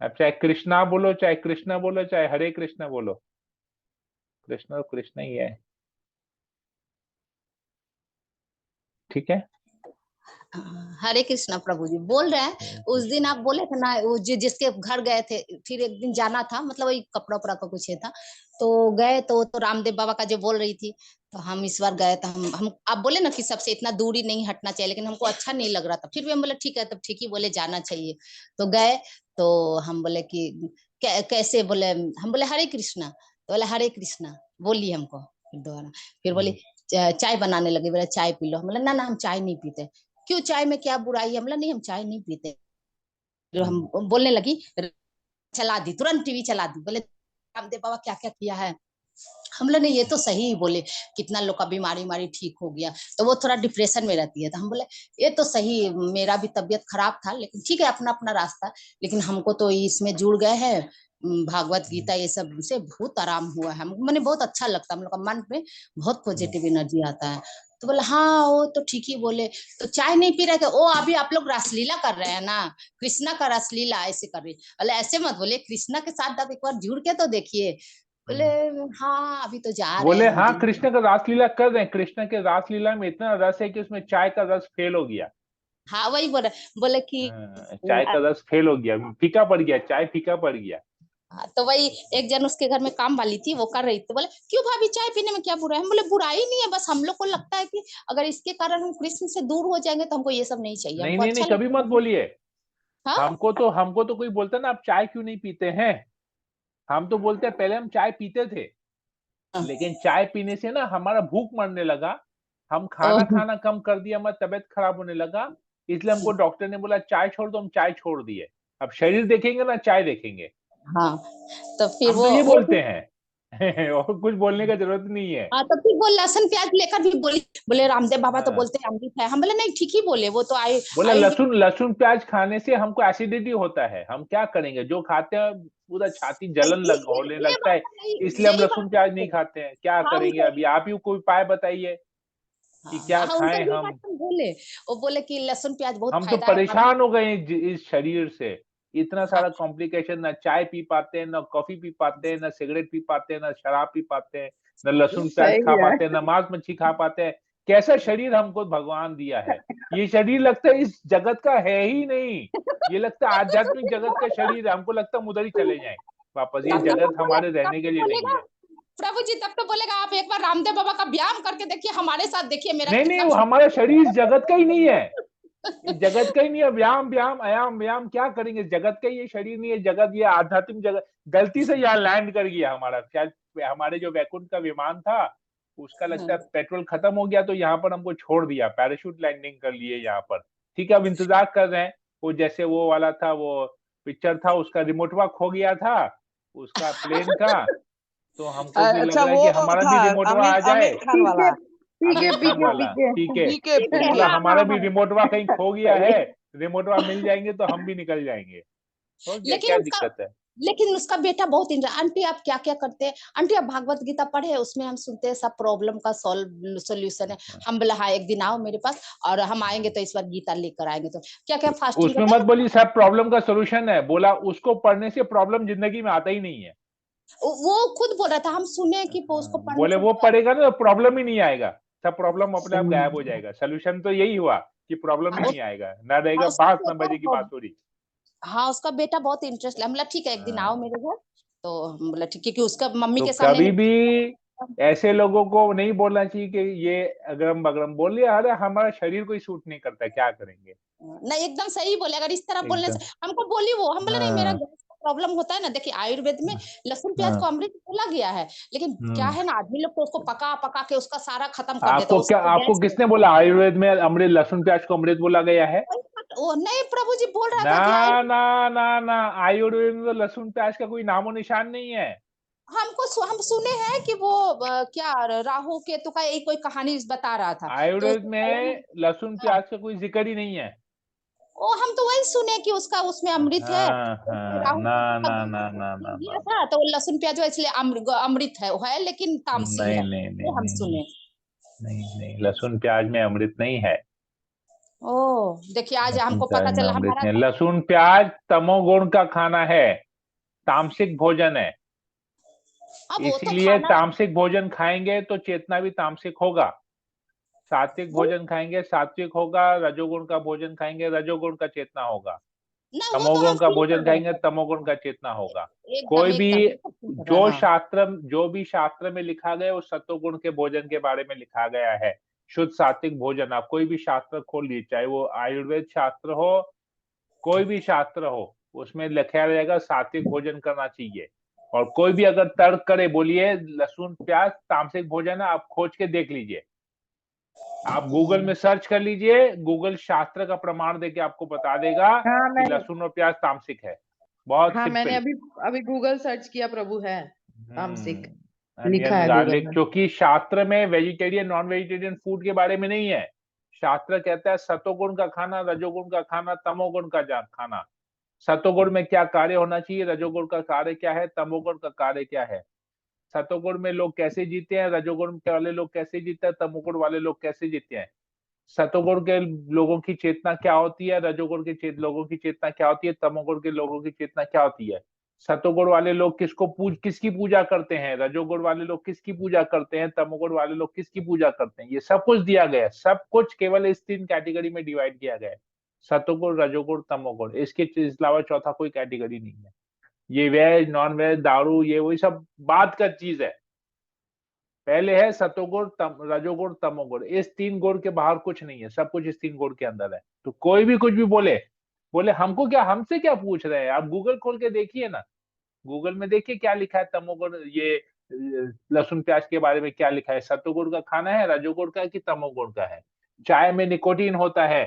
अब चाहे कृष्णा बोलो, चाहे कृष्ण बोलो, चाहे हरे कृष्ण बोलो, कृष्ण तो कृष्ण ही है, ठीक है। हरे कृष्णा प्रभु जी बोल रहे हैं। उस दिन आप बोले थे ना वो जिसके घर गए थे, फिर एक दिन जाना था, मतलब वही कपड़ा उपड़ा का कुछ था, तो गए तो रामदेव बाबा का जो बोल रही थी, तो हम इस बार गए तो हम आप बोले ना कि सबसे इतना दूरी नहीं हटना चाहिए, लेकिन हमको अच्छा नहीं लग रहा था, फिर भी हम बोले ठीक है, तब ठीक ही बोले जाना चाहिए। तो गए तो हम बोले कि कैसे, बोले हम बोले हरे कृष्णा, तो बोले हरे कृष्णा बोलिए हमको, फिर दोबारा फिर बोली चाय बनाने लगे, बोले चाय पी लो, हम बोले ना ना हम चाय नहीं पीते। क्यों, चाय में क्या बुराई है, हम बोला नहीं हम चाय नहीं पीते। जो हम बोलने लगी, चला दी तुरंत टीवी चला दी, बोले रामदेव बाबा क्या क्या किया है, हम लोग ने ये तो सही ही बोले, कितना लोग का बीमारी ठीक हो गया, तो वो थोड़ा डिप्रेशन में रहती है, तो हम बोले ये तो सही, मेरा भी तबीयत खराब था, लेकिन ठीक है अपना अपना रास्ता, लेकिन हमको तो इसमें जुड़ गए हैं, भागवत गीता ये सब से बहुत आराम हुआ है हमको, मैंने बहुत अच्छा लगता है, हम लोग का मन में बहुत पॉजिटिव एनर्जी आता है। तो बोले हाँ वो तो ठीक ही बोले, तो चाय नहीं पी रहे थे, ओ अभी आप लोग रासलीला कर रहे हैं ना, कृष्णा का रासलीला ऐसे कर रही, बोले ऐसे मत बोले, कृष्णा के साथ आप एक बार जुड़ के तो देखिए। बोले हाँ अभी तो जा रहे बोले हैं हम हाँ दिन। कृष्ण का रासलीला कर रहे हैं, कृष्ण के रासलीला में इतना रस है कि उसमें चाय का रस फेल हो गया। हाँ वही बोले कि चाय का रस फेल हो गया, फीका पड़ गया, चाय फीका पड़ गया। हाँ, तो वही एक जन उसके घर में काम वाली थी, वो कर रही थी, बोले क्यों भाभी चाय पीने में क्या बुरा है, हम बोले बुराई नहीं है, बस हम लोग को लगता है कि अगर इसके कारण हम कृष्ण से दूर हो जाएंगे तो हमको ये सब नहीं चाहिए, नहीं हमको नहीं नहीं, अच्छा कभी लगता मत है। बोलिए। हाँ हमको तो कोई बोलता ना आप चाय क्यों नहीं पीते हैं, हम तो बोलते हैं पहले हम चाय पीते थे, लेकिन चाय पीने से ना हमारा भूख मरने लगा, हम खाना ओह, खाना कम कर दिया, हमारा तबीयत खराब होने लगा, इसलिए हमको डॉक्टर ने बोला चाय छोड़ दो, हम चाय छोड़ दिए। अब शरीर देखेंगे ना चाय देखेंगे, हाँ तो फिर हम तो ये वो बोलते हैं। और कुछ बोलने का जरूरत नहीं है। हाँ तो फिर वो लहसुन प्याज लेकर भी बोली, बोले रामदेव बाबा तो हाँ, बोलते हैं अमृत है, हम बोले नहीं ठीक ही बोले, वो तो बोला आयुर्वेद। लहसुन लहसुन प्याज खाने से हमको एसिडिटी होता है, हम क्या करेंगे, जो खाते हैं पूरा छाती जलन होने ये लगता बात है, तो नहीं, इसलिए हम यही बात लहसुन प्याज नहीं तो खाते हैं, क्या हम करेंगे, तो अभी आप ही कोई उपाय बताइए कि हाँ क्या हाँ उनको खाएं ये बात हम। हम बोले, वो बोले कि लहसुन प्याज बहुत हम तो फायदा है परेशान हो गए इस शरीर से, इतना हाँ सारा कॉम्प्लिकेशन, ना चाय पी पाते हैं, ना कॉफी पी पाते हैं, ना सिगरेट पी पाते हैं, ना शराब पी पाते हैं, ना लहसुन प्याज खा सही है। पाते हैं, ना मांस मच्छी खा पाते हैं। कैसा शरीर हमको भगवान दिया है, ये शरीर लगता है इस जगत का है ही नहीं, ये लगता है आध्यात्मिक जगत का शरीर है, हमको लगता है हम उधर ही चले जाएं वापस, ये जगत हमारे तब रहने के तो लिए नहीं बोलेगा, है। प्रभु जी तब तो बोलेगा आप एक बार रामदेव बाबा का व्यायाम करके देखिए, हमारे साथ देखिए मेरा नहीं नहीं, कितना वो फिट। हमारा शरीर इस जगत का ही नहीं है, ये जगत का ही नहीं है, व्यायाम व्यायाम आयाम व्यायाम क्या करेंगे, जगत का ये शरीर नहीं है, जगत ये आध्यात्मिक जगत, गलती से यहाँ लैंड कर गया हमारा, शायद हमारे जो वैकुंठ का विमान था उसका लगता है पेट्रोल खत्म हो गया, तो यहाँ पर हमको छोड़ दिया, पैराशूट लैंडिंग कर लिए यहाँ पर। ठीक है अब इंतजार कर रहे हैं, वो जैसे वो वाला था, वो पिक्चर था उसका रिमोटवा खो गया था उसका प्लेन का, तो हमको भी लग अच्छा रहा है वो कि हमारा था भी रिमोटवा आ आमिर जाए। आमिर खान वाला। पीके आमिर खान पीके वाला, पीके ठीक है, पीके तो ठीक है बोला पीके। हाँ हमारा हाँ भी हाँ रिमोटवा कहीं खो गया है, रिमोटवा मिल जाएंगे तो हम भी निकल जाएंगे, हो गया, लेकिन क्या उसका दिक्कत है। लेकिन उसका बेटा बहुत आंटी आप क्या क्या करते हैं, आंटी आप भागवत गीता पढ़े, उसमें हम सुनते हैं सब प्रॉब्लम का सोल्यूशन है, हम बोला हाँ एक दिन आओ मेरे पास, और हम आएंगे तो इस बार गीता लेकर आएंगे, तो क्या क्या फास्टिंग उसमें करते मत हैं। बोलिए सब प्रॉब्लम का सोल्यूशन है, बोला उसको पढ़ने से प्रॉब्लम जिंदगी में आता ही नहीं है। वो खुद बोल रहा था, हम सुने कि वो उसको पढ़ने बोले से। वो पढ़ेगा ना तो प्रॉब्लम ही नहीं आएगा, सब प्रॉब्लम अपने आप गायब हो जाएगा, सोल्यूशन तो यही हुआ कि प्रॉब्लम ही हाँ, नहीं आएगा, ना रहेगा उसका बांस ना बेटा बजेगी बांसुरी। हाँ उसका बेटा बहुत इंटरेस्ट है, हम बोला ठीक है एक दिन आओ मेरे घर, तो हम बोला ठीक है, क्योंकि उसका मम्मी तो के सामने कभी नहीं। भी ऐसे लोगों को नहीं बोलना चाहिए कि ये अगरम बगरम बोल लिया, अरे हमारा शरीर को ही सूट नहीं करता, क्या करेंगे। नहीं एकदम सही बोले, अगर इस तरह बोलने एकदम। से हमको बोली, वो हम बोले नहीं मेरा हाँ गैस का प्रॉब्लम होता है ना, देखिए आयुर्वेद में लहसुन प्याज हाँ। को अमृत बोला गया है, लेकिन क्या है ना आदमी लोग तो उसको पका पका के उसका सारा खत्म कर देता है, उसको आपको गैस किसने बोला आयुर्वेद में अमृत, लहसुन प्याज को अमृत बोला गया है। वो नहीं प्रभु जी बोल रहा ना था कि आयुर्वेद, ना ना ना, आयुर्वेद में तो लहसुन प्याज का कोई नामो निशान नहीं है। हम सुने हैं कि वो क्या राहु केतु का एक कोई कहानी बता रहा था, तो आयुर्वेद उसमें में लहसुन हाँ, प्याज का कोई जिक्र ही नहीं है। ओ हम तो वही सुने कि उसका उसमें अमृत है, हाँ तो उसमें हाँ, राहु ना केतु का ना दोष ना ना ना दिया ना ना। था, तो वो लहसुन प्याज वो इसलिए अमृत है लेकिन तामसी नहीं है, नहीं नहीं ये हम नहीं नहीं सुने। नहीं नहीं, लहसुन प्याज में अमृत नहीं है, ओ देखिए आज लहसुन हमको प्याज पता में चला, अमृत हमारा नहीं है, लहसुन प्याज तमोगुण का खाना है, तामसिक भोजन है, अब वो तो इसीलिए खाना, तामसिक भोजन खाएंगे तो चेतना भी तामसिक होगा, सात्विक वो भोजन खाएंगे सात्विक होगा, रजोगुण का भोजन खाएंगे रजोगुण का चेतना होगा, ना वो तो हम तमोगुण का फील कर भोजन रहे खाएंगे हैं, तमोगुण का चेतना होगा। एकदम कोई भी एकदम एकदम feel कर रहे हैं, हाँ जो भी शास्त्र में लिखा गया है, वो सत्वगुण के भोजन के बारे में लिखा गया है, शुद्ध सात्विक भोजन। आप कोई भी शास्त्र खोल लीजिए, चाहे वो आयुर्वेद शास्त्र हो, कोई भी शास्त्र हो, उसमें लिखा रहेगा सात्विक भोजन करना चाहिए। और कोई भी अगर तर्क करे, बोलिए लहसुन प्याज तामसिक भोजन है, आप खोज के देख लीजिए, आप गूगल में सर्च कर लीजिए, गूगल शास्त्र का प्रमाण देके आपको बता देगा हाँ कि मैंने लहसुन और प्याज तामसिक है, बहुत हाँ मैंने सिंपल। अभी अभी गूगल सर्च किया, प्रभु है तामसिक। हम्म लिखा है गार्लिक, गूगल में। क्योंकि शास्त्र में वेजिटेरियन नॉन वेजिटेरियन फूड के बारे में नहीं है। शास्त्र कहता है सतोगुण का खाना, रजोगुण का खाना, तमोगुण का खाना। सतोगुण में क्या कार्य होना चाहिए, रजोगुण का कार्य क्या है, तमोगुण का कार्य क्या है। सतोगुण में लोग कैसे जीते हैं, रजोगुण वाले लोग कैसे जीते हैं, तमोगुण वाले लोग कैसे जीते हैं। सतोगुण के लोगों की चेतना क्या होती है, रजोगुण के लोगों की चेतना क्या होती है, तमोगुण के लोगों की चेतना क्या होती है। सतोगुण वाले लोग किसकी पूजा करते हैं, रजोगुण वाले लोग किसकी पूजा करते हैं, तमोगुण वाले लोग किसकी पूजा करते हैं। ये सब कुछ दिया गया है, सब कुछ केवल इस 3 कैटेगरी में डिवाइड किया गया है, सतोगुण, रजोगुण, तमोगुण। इसके अलावा चौथा कोई कैटेगरी नहीं है। ये वेज नॉन वेज दारू ये वही सब बात का चीज है। पहले है सतोगुण, रजोगुण, तमोगुण। इस 3 गुण के बाहर कुछ नहीं है, सब कुछ इस 3 गुण के अंदर है। तो कोई भी कुछ भी बोले हमको क्या, हमसे क्या पूछ रहे हैं। आप गूगल खोल के देखिए ना, गूगल में देखिए क्या लिखा है, तमोगुण ये लहसुन प्याज के बारे में क्या लिखा है, सतोगुण का खाना है, रजोगुण का कि तमोगुण का है। चाय में निकोटीन होता है,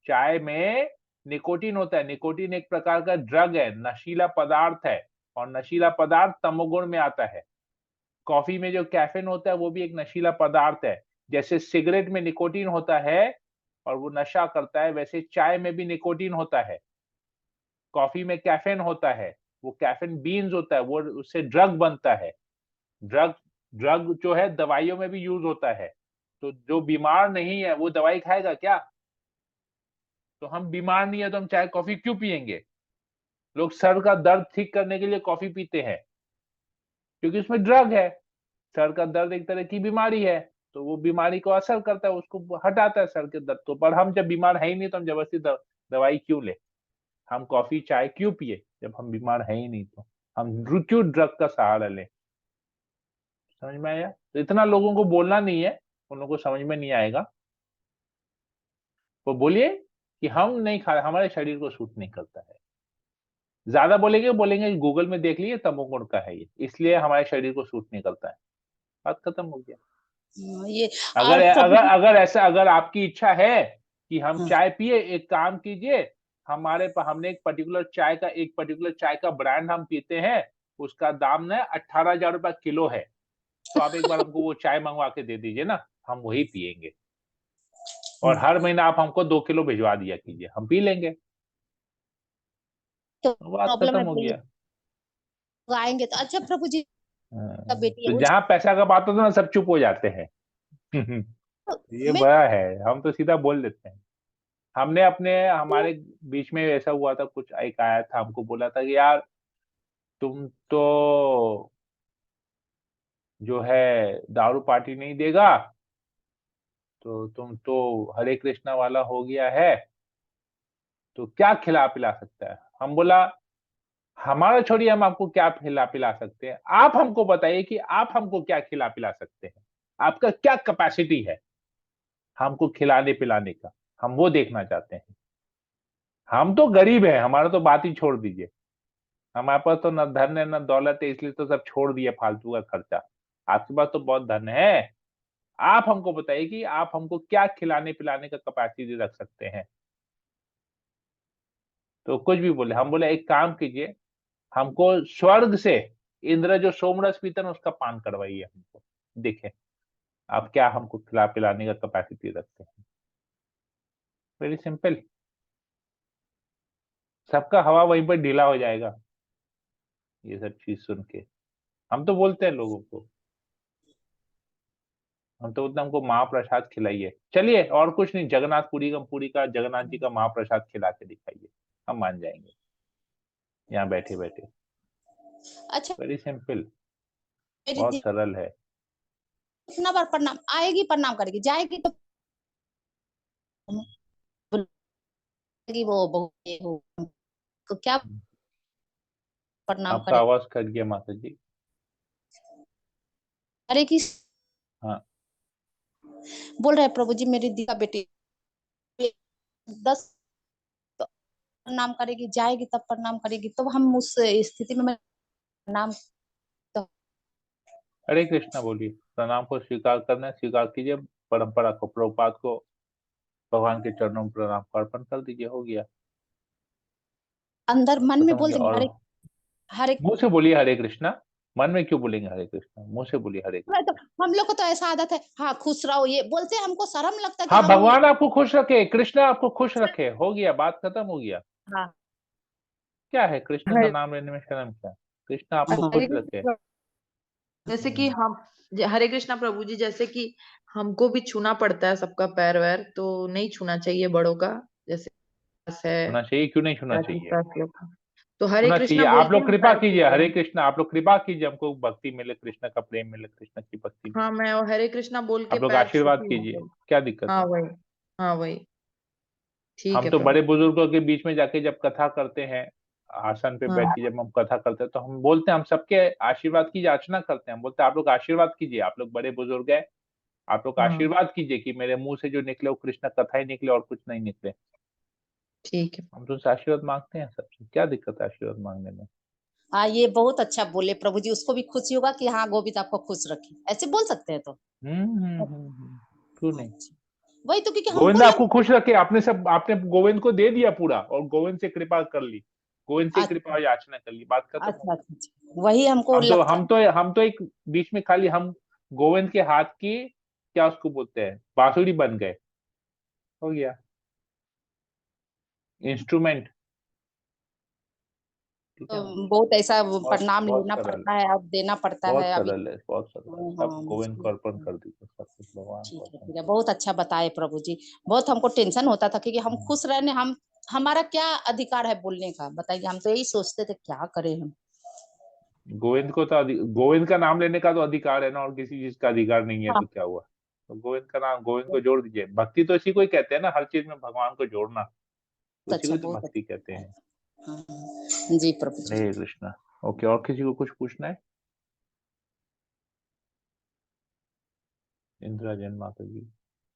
चाय में निकोटीन होता है। निकोटीन एक प्रकार का ड्रग है, नशीला पदार्थ है, और नशीला पदार्थ तमोगुण में आता है। कॉफी में जो कैफीन होता है वो भी एक नशीला पदार्थ है। जैसे सिगरेट में निकोटीन होता है और वो नशा करता है, वैसे चाय में भी निकोटीन होता है। कॉफी में कैफीन होता है, वो कैफीन बीन्स होता है, वो उससे ड्रग बनता है। ड्रग ड्रग जो है दवाइयों में भी यूज होता है। तो जो बीमार नहीं है वो दवाई खाएगा क्या। तो हम बीमार नहीं है तो हम चाय कॉफी क्यों पियेंगे। लोग सर का दर्द ठीक करने के लिए कॉफी पीते हैं, क्योंकि उसमें ड्रग है। सर का दर्द एक तरह की बीमारी है, तो वो बीमारी को असर करता है, उसको हटाता है सर के दर्द को। पर हम जब बीमार है ही नहीं तो हम जबरदस्ती दवाई क्यों ले। हम कॉफी चाय क्यों पिए जब हम बीमार है ही नहीं। तो हम क्यों ड्रग का सहारा लें। समझ में आया। तो इतना लोगों को बोलना नहीं है, उन लोगों को समझ में नहीं आएगा। वो बोलिए कि हम नहीं खा, हमारे शरीर को सूट नहीं करता है। ज्यादा बोलेंगे गूगल में देख लिए तमोगुण का है ये, इसलिए हमारे शरीर को सूट नहीं करता है। बात खत्म हो गया। ये अगर और प्रभु अगर जी। अगर ऐसा अगर आपकी इच्छा है कि हम हाँ, चाय पिए, एक काम कीजिए, हमने एक पर्टिकुलर चाय का ब्रांड हम पीते हैं, उसका दाम ना 18,000 रुपया किलो है। तो आप एक बार हमको वो चाय मंगवा के दे दीजिए ना, हम वही पियेंगे। और हर महीना आप हमको 2 किलो भिजवा दिया कीजिए, हम पी लेंगे। तो बात प्रॉब्लम खत्म है हो तो ये गया। आएंगे तो अच्छा प्रभु जी का बेटी है तो वो जहाँ पैसा का बात होता है ना सब चुप हो जाते हैं। ये मैं बड़ा है, हम तो सीधा बोल देते हैं। हमने हमारे बीच में ऐसा हुआ था, कुछ एक आया था हमको बोला था कि यार तुम तो जो है दारू पार्टी नहीं देगा, तो तुम तो हरे कृष्णा वाला हो गया है, तो क्या खिला पिला सकता है। हम बोला हमारा छोड़िए, हम आपको क्या खिला पिला सकते हैं, आप हमको बताइए कि आप हमको क्या खिला पिला सकते हैं, आपका क्या कैपेसिटी है हमको खिलाने पिलाने का, हम वो देखना चाहते हैं। हम तो गरीब हैं, हमारा तो बात ही छोड़ दीजिए। हमारे पास तो न धन है न दौलत है, इसलिए तो सब छोड़ दिए फालतू का खर्चा। आपके पास तो बहुत धन है। आप हमको बताइए कि आप हमको क्या खिलाने पिलाने का कैपेसिटी रख सकते हैं। तो कुछ भी बोले, हम बोले एक काम कीजिए, हमको स्वर्ग से इंद्र जो सोमरस पीते हैं उसका पान करवाइए हमको, देखें आप क्या हमको खिला पिलाने का कैपेसिटी रखते हैं। Very simple. सबका हवा वहीं पर ढीला हो जाएगा ये सब चीज सुन के। हम तो बोलते हैं लोगों को, हम तो बोलते हैं हमको महाप्रसाद खिलाइए, चलिए और कुछ नहीं, पुरी का जगन्नाथ जी का महाप्रसाद खिला के दिखाइए, हम मान जाएंगे यहाँ बैठे बैठे। अच्छा वेरी सिंपल, मेरी बहुत दी सरल है। कितना बार प्रणाम आएगी प्रणाम करेगी जाएगी तो बोलेगी वो बहू ये वो तो क्या प्रणाम आपका करे। आवाज कट गया माता जी। अरे कि हाँ बोल रहे हैं प्रभु जी मेरी दी का बेटी 10 तो प्रणाम करेगी जाएगी तब प्रणाम करेगी तो हम उस स्थिति में मैं प्रणाम तो हरे कृष्णा बोलिए, प्रणाम को स्वीकार करना है, स्वीकार कीजिए। परंपरा को, प्रभुपाद को, भगवान के चरणों में प्रणाम को अर्पण कर दीजिए, हो गया, अंदर मन खत्म में हो बोल गया। देंगे और हरे हरे मुंह से बोलिए हरे कृष्णा, मन में क्यों बोलेंगे हरे कृष्णा, मुंह से बोलिए हरे कृष्णा। तो हम लोग को तो ऐसा आदत है, हाँ खुश रहो ये बोलते हैं, हमको शर्म लगता है कि हाँ, हम भगवान आपको खुश रखे, कृष्णा आपको खुश रखे, हो गया, बात खत्म हो गया। हाँ। क्या है कृष्ण का नाम लेने में शर्म क्या? कृष्णा आपको खुश रखे। जैसे कि हम हरे कृष्णा प्रभु जी, जैसे कि हमको भी छूना पड़ता है सबका पैर वैर, तो नहीं छूना चाहिए बड़ों का, जैसे छूना चाहिए, क्यों नहीं छूना चाहिए? तो हरे छूना कृष्णा चाहिए। बोल आप के लोग हम कृपा पैर कीजिए, छूते हरे हैं। कृष्णा, आप लोग कृपा कीजिए, हमको भक्ति मिले, कृष्ण का प्रेम मिले, कृष्ण की भक्ति मिले। हाँ, मैं और हरे कृष्णा बोल के आप लोग पैर आशीर्वाद छूती हूँ कीजिए, मतलब। क्या दिक्कत हाँ है? वही, हाँ वही, ठीक हम है तो प्रभु। बड़े बुजुर्गों के बीच में जाके जब कथा करते हैं, आसन पे हाँ। बैठ के जब हम कथा करते हैं, तो हम बोलते हैं, हम सबके आशीर्वाद की याचना करते हैं। हम बोलते हैं आप लोग आशीर्वाद कीजिए, आप लोग बड़े बुजुर्ग हैं, आप लोग हाँ, आशीर्वाद कीजिए कि मेरे मुंह से जो निकले वो कृष्ण कथा ही निकले और कुछ नहीं निकले। ठीक है। हम तो उनसे आशीर्वाद मांगते हैं सबसे, क्या दिक्कत है आशीर्वाद मांगने में? हाँ ये बहुत अच्छा बोले प्रभु जी, उसको भी खुशी होगा कि हाँ गोविंद आपको खुश रखे, ऐसे बोल सकते हैं तो। क्यों नहीं? वही तो, क्योंकि हमको गोविंद लग। आपको खुश रखे, आपने गोविंद को दे दिया पूरा, और गोविंद से कृपा कर ली, गोविंद से कृपा अच्छा याचना कर ली, बात खत्म हो अच्छा गई। अच्छा अच्छा। वही हमको हम तो लगता हम तो हम तो एक बीच में खाली हम गोविंद के हाथ की, क्या उसको बोलते हैं, बांसुरी बन गए, हो गया, इंस्ट्रूमेंट। ठीक है ना? बहुत ऐसा बहुत प्रणाम बहुत लेना सरल पड़ता है, अब देना पड़ता बहुत है अभी। सरल है, बहुत सरल है, सब हाँ गोविंद को अर्पण कर दीजिए, सब कुछ भगवान ठीक को है अर्पण ठीक है, कर बहुत अच्छा बताए प्रभु जी। बहुत हमको टेंशन होता था कि हम दीजिए। खुश रहने, हम हमारा क्या अधिकार है बोलने का, बताइए, हम तो यही सोचते थे क्या करें हम। गोविंद को तो गोविंद का नाम लेने का तो अधिकार है ना, और किसी चीज का अधिकार नहीं है हाँ तो क्या हुआ? तो गोविंद का नाम, गोविंद को जोड़ दीजिए। भक्ति तो इसी को ही कहते हैं ना, हर चीज में भगवान को जोड़ना, बहुत उसी अच्छा को तो बहुत भक्ति कहते हैं। अच्छा। हाँ, जी प्रभु जी। हरे कृष्णा। ओके, और किसी को कुछ पूछना है? इंदिरा जैन माता जी,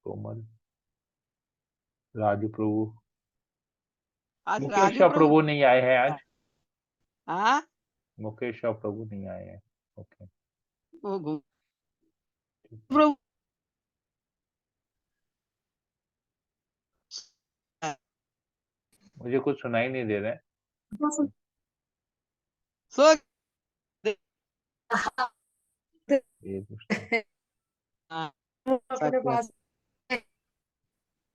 कोमल, राजू प्रभु, आज मुकेश राजू शाह प्रभु। प्रभु नहीं आए हैं आज, हाँ मुकेश शाह प्रभु नहीं आए हैं। ओके, वो घूम ठीक है। प्रभु। मुझे कुछ सुनाई नहीं दे रहा है। सो ये कृष्णा, हाँ, अपने पास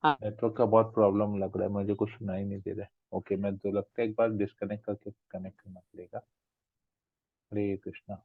हाँ। नेटवर्क का बहुत प्रॉब्लम लग रहा है, मुझे कुछ सुनाई नहीं दे रहा है। ओके, मैं तो लगता है एक बार डिस्कनेक्ट करके कनेक्ट करना पड़ेगा। हरे कृष्णा।